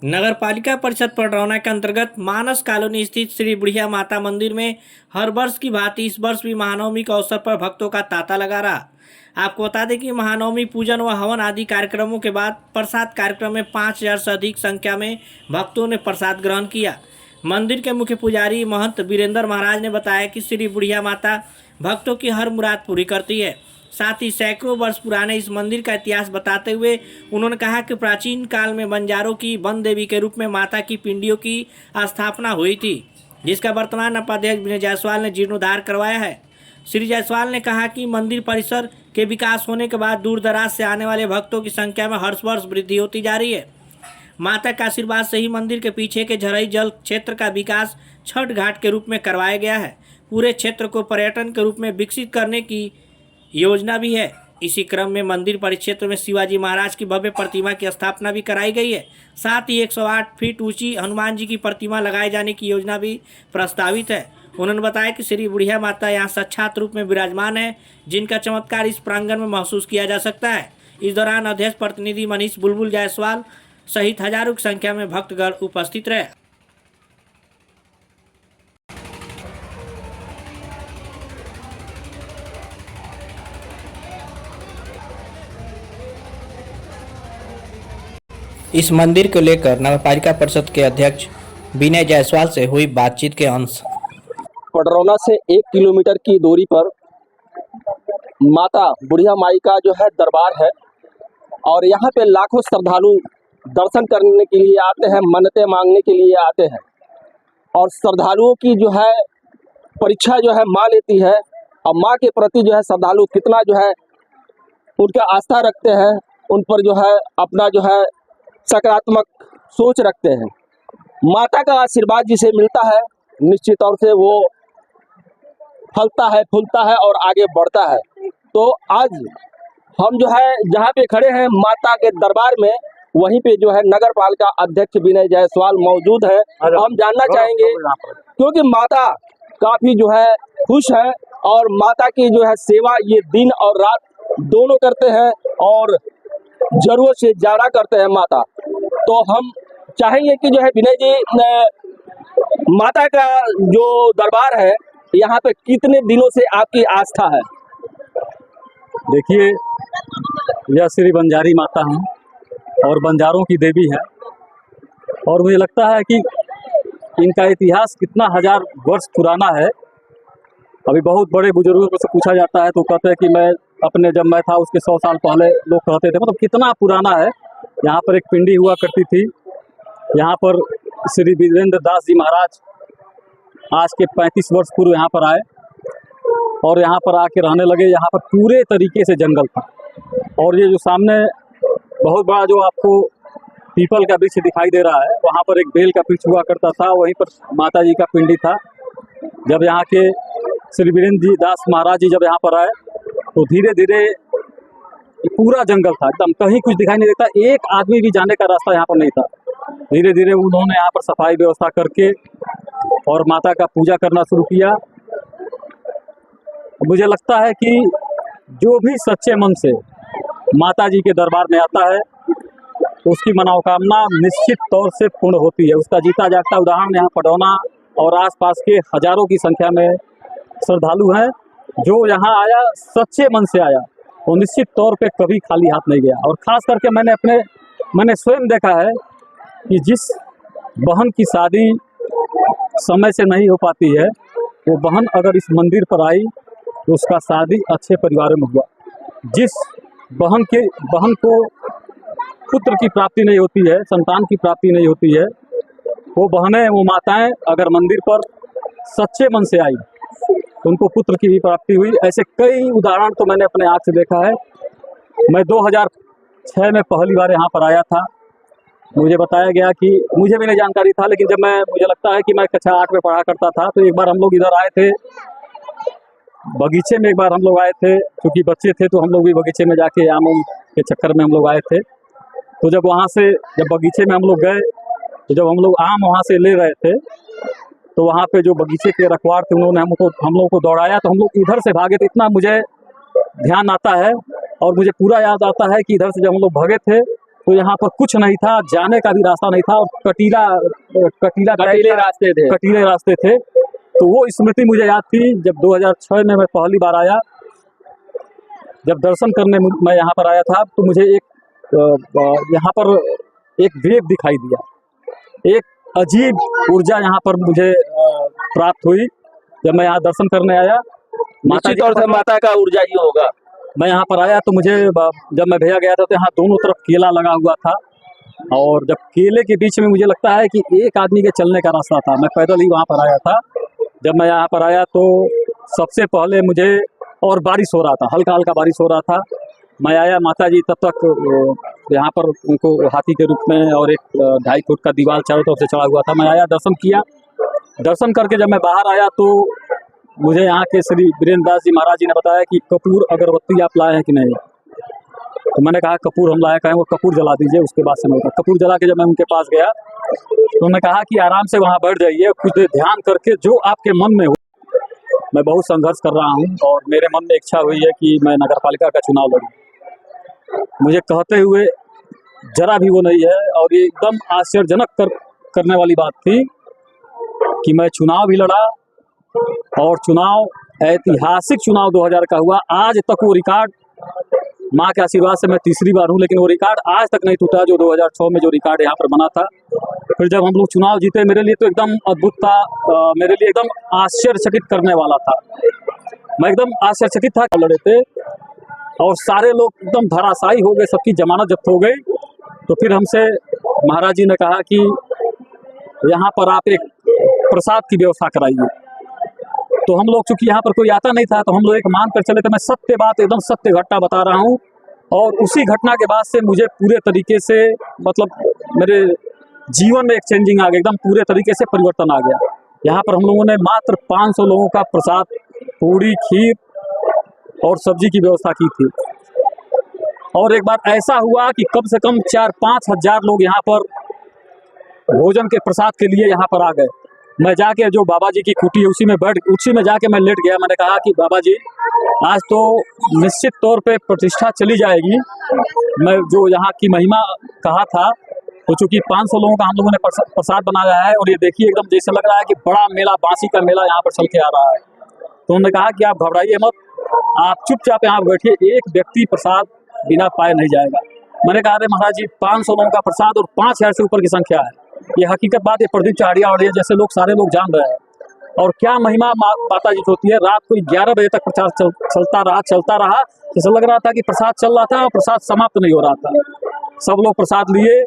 नगर पालिका परिषद पडरौना के अंतर्गत मानस कॉलोनी स्थित श्री बुढ़िया माता मंदिर में हर वर्ष की भांति इस वर्ष भी महानवमी के अवसर पर भक्तों का तांता लगा रहा। आपको बता दें कि महानवमी पूजन व हवन आदि कार्यक्रमों के बाद प्रसाद कार्यक्रम में 5000 से अधिक संख्या में भक्तों ने प्रसाद ग्रहण किया। मंदिर के मुख्य पुजारी महंत वीरेंद्र महाराज ने बताया कि श्री बुढ़िया माता भक्तों की हर मुराद पूरी करती है। साथ ही सैकड़ों वर्ष पुराने इस मंदिर का इतिहास बताते हुए उन्होंने कहा कि प्राचीन काल में बंजारों की वन देवी के रूप में माता की पिंडियों की स्थापना हुई थी, जिसका वर्तमान उपाध्यक्ष विनय जायसवाल ने जीर्णोद्धार करवाया है। श्री जायसवाल ने कहा कि मंदिर परिसर के विकास होने के बाद दूर दराज से आने वाले भक्तों की संख्या में हर वर्ष वृद्धि होती जा रही है। माता का आशीर्वाद से ही मंदिर के पीछे के झरई जल क्षेत्र का विकास छठ घाट के रूप में करवाया गया है। पूरे क्षेत्र को पर्यटन के रूप में विकसित करने की योजना भी है। इसी क्रम में मंदिर परिक्षेत्र में शिवाजी महाराज की भव्य प्रतिमा की स्थापना भी कराई गई है। साथ ही 108 फीट ऊंची हनुमान जी की प्रतिमा लगाए जाने की योजना भी प्रस्तावित है। उन्होंने बताया कि श्री बुढ़िया माता यहाँ साक्षात रूप में विराजमान है, जिनका चमत्कार इस प्रांगण में महसूस किया जा सकता है। इस दौरान अध्यक्ष प्रतिनिधि मनीष बुलबुल जायसवाल सहित हजारों की संख्या में भक्तगण उपस्थित रहे। इस मंदिर को लेकर नगर पालिका परिषद के अध्यक्ष विनय जायसवाल से हुई बातचीत के अंश। पडरौना से 1 किलोमीटर की दूरी पर माता बुढ़िया माई का जो है दरबार है और यहाँ पे लाखों श्रद्धालु दर्शन करने के लिए आते हैं, मन्नतें मांगने के लिए आते हैं और श्रद्धालुओं की जो है परीक्षा जो है माँ लेती है और माँ के प्रति जो है श्रद्धालु कितना जो है उनका आस्था रखते हैं, उन पर जो है अपना जो है सकारात्मक सोच रखते हैं। माता का आशीर्वाद जिसे मिलता है निश्चित तौर से वो फलता है, फूलता है और आगे बढ़ता है। तो आज हम जो है जहाँ पे खड़े हैं माता के दरबार में, वहीं पे जो है नगर पालिका अध्यक्ष विनय जायसवाल मौजूद है। हम जानना चाहेंगे क्योंकि माता काफी जो है खुश है और माता की जो है सेवा ये दिन और रात दोनों करते हैं और जरूरत से ज्यादा करते हैं माता। तो हम चाहेंगे कि जो है विनय जी, माता का जो दरबार है यहाँ पे कितने दिनों से आपकी आस्था है? देखिए, यह श्री बंजारी माता हैं और बंजारों की देवी है और मुझे लगता है कि इनका इतिहास कितना हजार वर्ष पुराना है। अभी बहुत बड़े बुजुर्गों से पूछा जाता है तो कहते हैं कि जब मैं था उसके 100 साल पहले लोग कहते थे, मतलब कितना पुराना है। यहाँ पर एक पिंडी हुआ करती थी। यहाँ पर श्री वीरेंद्र दास जी महाराज आज के 35 वर्ष पूर्व यहाँ पर आए और यहाँ पर आके रहने लगे। यहाँ पर पूरे तरीके से जंगल था और ये जो सामने बहुत बड़ा जो आपको पीपल का वृक्ष दिखाई दे रहा है, वहाँ पर एक बेल का वृक्ष हुआ करता था। वहीं पर माता जी का पिंडी था। जब यहाँ के श्री वीरेंद्र जी दास महाराज जी जब यहाँ पर आए तो धीरे धीरे पूरा जंगल था, एकदम कहीं कुछ दिखाई नहीं देता, एक आदमी भी जाने का रास्ता यहाँ पर नहीं था। धीरे धीरे उन्होंने यहाँ पर सफाई व्यवस्था करके और माता का पूजा करना शुरू किया। मुझे लगता है कि जो भी सच्चे मन से माता जी के दरबार में आता है उसकी मनोकामना निश्चित तौर से पूर्ण होती है। उसका जीता जागता उदाहरण यहाँ पडरौना और आसपास के हजारों की संख्या में श्रद्धालु हैं। जो यहाँ आया सच्चे मन से आया वो निश्चित तौर पे कभी खाली हाथ नहीं गया। और ख़ास करके मैंने स्वयं देखा है कि जिस बहन की शादी समय से नहीं हो पाती है, वो बहन अगर इस मंदिर पर आई तो उसका शादी अच्छे परिवार में हुआ। जिस बहन को पुत्र की प्राप्ति नहीं होती है, संतान की प्राप्ति नहीं होती है, वो बहनें, वो माताएं अगर मंदिर पर सच्चे मन से आई उनको पुत्र की भी प्राप्ति हुई। ऐसे कई उदाहरण तो मैंने अपने आँख से देखा है। मैं 2006 में पहली बार यहाँ पर आया था। मुझे बताया गया कि मुझे भी नहीं जानकारी था, लेकिन जब मुझे लगता है कि मैं कक्षा 8 में पढ़ा करता था तो एक बार हम लोग इधर आए थे बगीचे में। एक बार हम लोग आए थे, क्योंकि बच्चे थे तो हम लोग भी बगीचे में जाके आम के चक्कर में हम लोग आए थे। तो जब बगीचे में हम लोग गए तो जब हम लोग आम वहाँ से ले रहे थे तो वहाँ पे जो बगीचे के रखवार थे उन्होंने हम लोग को दौड़ाया तो हम लोग इधर से भागे। तो इतना मुझे ध्यान आता है और मुझे पूरा याद आता है कि इधर से जब हम लोग भागे थे तो यहाँ पर कुछ नहीं था, जाने का भी रास्ता नहीं था और कटीले रास्ते थे। कटीले रास्ते थे। तो वो स्मृति मुझे याद थी जब 2006 में मैं पहली बार आया, जब दर्शन करने मैं यहाँ पर आया था, तो मुझे यहाँ पर एक वेग दिखाई दिया, एक अजीब ऊर्जा यहाँ पर मुझे प्राप्त हुई जब मैं यहाँ दर्शन करने आया। निश्चित तौर से माता का ऊर्जा ही होगा। मैं यहाँ पर आया तो मुझे जब मैं भेजा गया था तो यहाँ दोनों तरफ केला लगा हुआ था, और जब केले के बीच में मुझे लगता है कि एक आदमी के चलने का रास्ता था। मैं पैदल ही वहाँ पर आया था। जब मैं यहाँ पर आया तो सबसे पहले मुझे, और बारिश हो रहा था, हल्का हल्का बारिश हो रहा था। मैं आया, माता जी तब तक यहाँ पर उनको हाथी के रूप में और एक 2.5 फुट का दीवार चारों तरफ से चढ़ा हुआ था। मैं आया, दर्शन किया। दर्शन करके जब मैं बाहर आया तो मुझे यहाँ के श्री वीरेंद्र दास जी महाराज जी ने बताया कि कपूर अगरबत्ती आप लाए हैं कि नहीं। तो मैंने कहा कपूर हम लाए, कहें वो कपूर जला दीजिए। उसके बाद से मैं कपूर जला के जब मैं उनके पास गया तो उन्होंने कहा कि आराम से वहाँ बैठ जाइए, कुछ देर ध्यान करके जो आपके मन में हो। मैं बहुत संघर्ष कर रहा हूँ और मेरे मन में इच्छा हुई है कि मैं नगर पालिका का चुनाव लड़ूँ। मुझे कहते हुए जरा भी वो नहीं है, और ये एकदम आश्चर्यजनक करने वाली बात थी कि मैं चुनाव भी लड़ा, और चुनाव ऐतिहासिक चुनाव 2000 का हुआ। आज तक वो रिकॉर्ड, माँ के आशीर्वाद से मैं तीसरी बार हूँ, लेकिन वो रिकॉर्ड आज तक नहीं टूटा जो 2006 में जो रिकॉर्ड यहाँ पर बना था। फिर जब हम लोग चुनाव जीते, मेरे लिए तो एकदम अद्भुत था, मेरे लिए एकदम आश्चर्यचकित करने वाला था। मैं एकदम आश्चर्यचकित था। लड़े थे और सारे लोग एकदम धराशायी हो गए, सबकी जमानत जब्त हो गई। तो फिर हमसे महाराज जी ने कहा कि यहाँ पर आप एक प्रसाद की व्यवस्था कराइए। तो हम लोग, चूंकि यहाँ पर कोई आता नहीं था, तो हम लोग एक मान कर चले थे। मैं सत्य बात, एकदम सत्य घटना बता रहा हूँ, और उसी घटना के बाद से मुझे पूरे तरीके से, मतलब मेरे जीवन में एक चेंजिंग आ गया, एकदम पूरे तरीके से परिवर्तन आ गया। यहाँ पर हम लोगों ने मात्र 500 लोगों का प्रसाद, पूरी, खीर और सब्जी की व्यवस्था की थी। और एक बार ऐसा हुआ कि कम से कम 4-5 हज़ार लोग यहाँ पर भोजन के प्रसाद के लिए यहाँ पर आ गए। मैं जाके, जो बाबा जी की कुटी है उसी में जाके मैं लेट गया। मैंने कहा कि बाबा जी आज तो निश्चित तौर पे प्रतिष्ठा चली जाएगी। मैं जो यहाँ की महिमा कहा था, तो चूंकि 500 लोगों का हम लोगों ने प्रसाद बनाया है, और ये देखिए एकदम जैसे लग रहा है कि बड़ा मेला, बांसी का मेला यहाँ पर चल के आ रहा है। तो उन्होंने कहा कि आप घबराइए मत, आप चुपचाप यहाँ बैठिए, एक व्यक्ति प्रसाद बिना पाए नहीं जाएगा। मैंने कहा अरे महाराज जी, 500 लोगों का प्रसाद और 5000 से ऊपर की संख्या है, ये हकीकत बात है। प्रदीप चहाड़िया और ये जैसे लोग, सारे लोग जान रहे हैं। और क्या महिमा माता जी होती है। रात को 11 बजे तक प्रसाद चलता रहा। जैसे लग रहा था कि प्रसाद चल रहा था और प्रसाद समाप्त नहीं हो रहा था। सब लोग प्रसाद लिए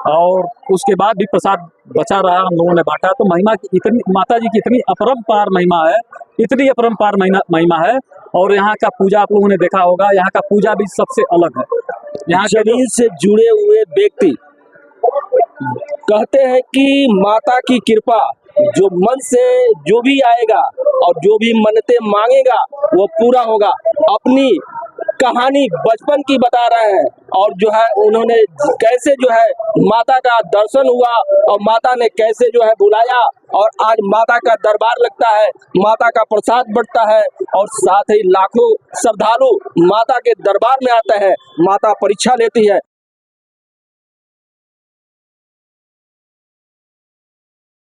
और उसके बाद भी प्रसाद बचा रहा, हम लोगों ने बांटा। तो महिमा की इतनी, माता जी की इतनी अपरंपार महिमा है, इतनी अपरंपार महिमा है। और यहाँ का पूजा आप लोगों ने देखा होगा, यहाँ का पूजा भी सबसे अलग है। यहाँ जमीन से जुड़े हुए व्यक्ति कहते हैं कि माता की कृपा, जो मन से जो भी आएगा और जो भी मन्नतें मांगेगा वो पूरा होगा। अपनी कहानी बचपन की बता रहे हैं, और जो है उन्होंने कैसे जो है माता का दर्शन हुआ और माता ने कैसे जो है बुलाया, और आज माता का दरबार लगता है, माता का प्रसाद बढ़ता है, और साथ ही लाखों श्रद्धालु माता के दरबार में आते हैं। माता परीक्षा लेती है,